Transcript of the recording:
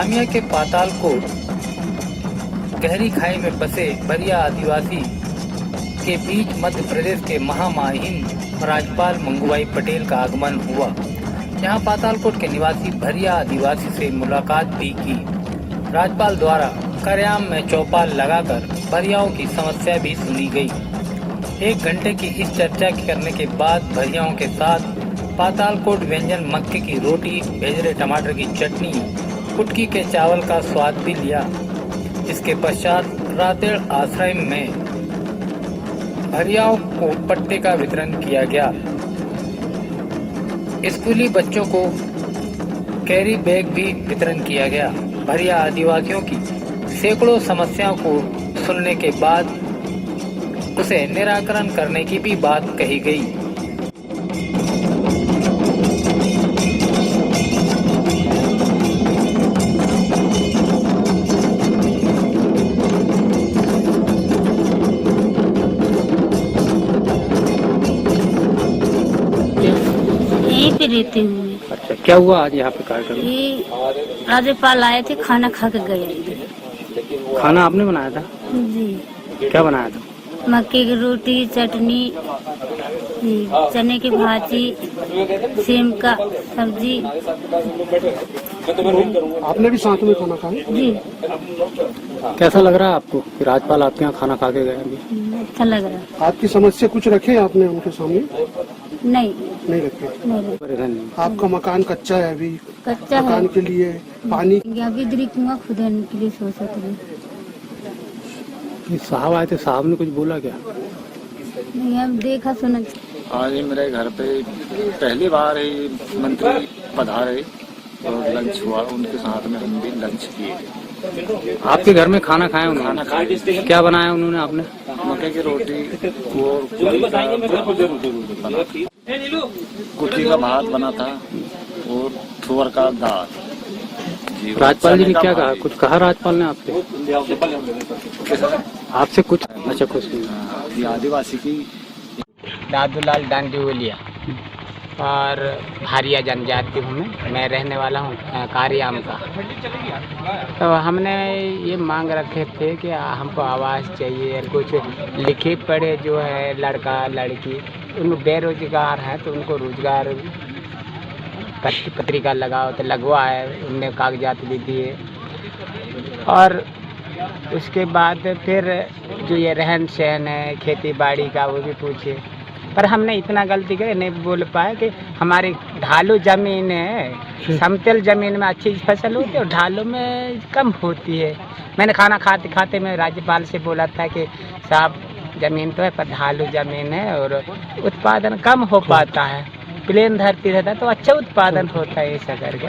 जामिया के पातालकोट गहरी खाई में बसे भरिया आदिवासी के बीच मध्य प्रदेश के महामहिम राज्यपाल मंगूभाई पटेल का आगमन हुआ। यहाँ पातालकोट के निवासी भरिया आदिवासी से मुलाकात भी की। राज्यपाल द्वारा कार्यालय में चौपाल लगाकर भरियाओं की समस्या भी सुनी गई। 1 घंटे की इस चर्चा करने के बाद भरियाओं के साथ पातालकोट व्यंजन मक्के की रोटी, भेजरे टमाटर की चटनी, कुटकी के चावल का स्वाद भी लिया। इसके पश्चात रातेड़ आश्रम में भरियाओं को पट्टे का वितरण किया गया। स्कूली बच्चों को कैरी बैग भी वितरण किया गया। भरिया आदिवासियों की सैकड़ों समस्याओं को सुनने के बाद उसे निराकरण करने की भी बात कही गई। यहीं पे रहते हुए। अच्छा, क्या हुआ आज यहाँ पे कार्यक्रम? ये राज्यपाल आए थे, खाना खा के गए। खाना आपने बनाया था? जी। क्या बनाया था? मक्के की रोटी, चटनी, चने की भाजी, सेम का सब्जी। आपने भी साथ में खाना खाया? जी। कैसा लग रहा है आपको कि राज्यपाल आपके यहाँ खाना खा के गए अभी? अच्छा लग रहा है। आपकी समस्या कुछ रखे आपने उनके सामने? नहीं रखे। नहीं, आपका मकान कच्चा है अभी? कच्चा है। मकान के लिए पानी अभी कुआं खुदाने के लिए सोचा था। साहब आए थे, साहब ने कुछ बोला क्या? नहीं, हम देखा सुना। आज मेरे घर पे पहली बार ही मंत्री पधारे और लंच हुआ, उनके साथ में हम भी लंच किए। आपके घर में खाना खाया उन्होंने? खाना खाए। क्या बनाया उन्होंने आपने? मक्के की रोटी और कुटकी का भात बना था और तुअर का दाल। राज्यपाल जी ने क्या कहा? कुछ कहा राज्यपाल ने आपसे? आपसे कुछ? अच्छा, कुछ नहीं। ये आदिवासी की दादूलाल डांडीवलिया और भारिया जनजाति हूँ मैं रहने वाला हूँ कारियाम का। तो हमने ये मांग रखे थे कि हमको आवास चाहिए, कुछ लिखे पढ़े जो है लड़का लड़की उन बेरोजगार हैं तो उनको रोजगार पत्रिका लगाओ तो लगवाए। उनने कागजात भी दिए और उसके बाद फिर जो ये रहन सहन है खेती बाड़ी का वो भी पूछे। पर हमने इतना गलती करे नहीं बोल पाए कि हमारी ढालू जमीन है, समतल जमीन में अच्छी फसल होती है और ढालू में कम होती है। मैंने खाना खाते खाते मैं राज्यपाल से बोला था कि साहब जमीन तो है पर ढालू जमीन है और उत्पादन कम हो पाता है। प्लेन धरती रहता तो अच्छा उत्पादन होता है ऐसा करके।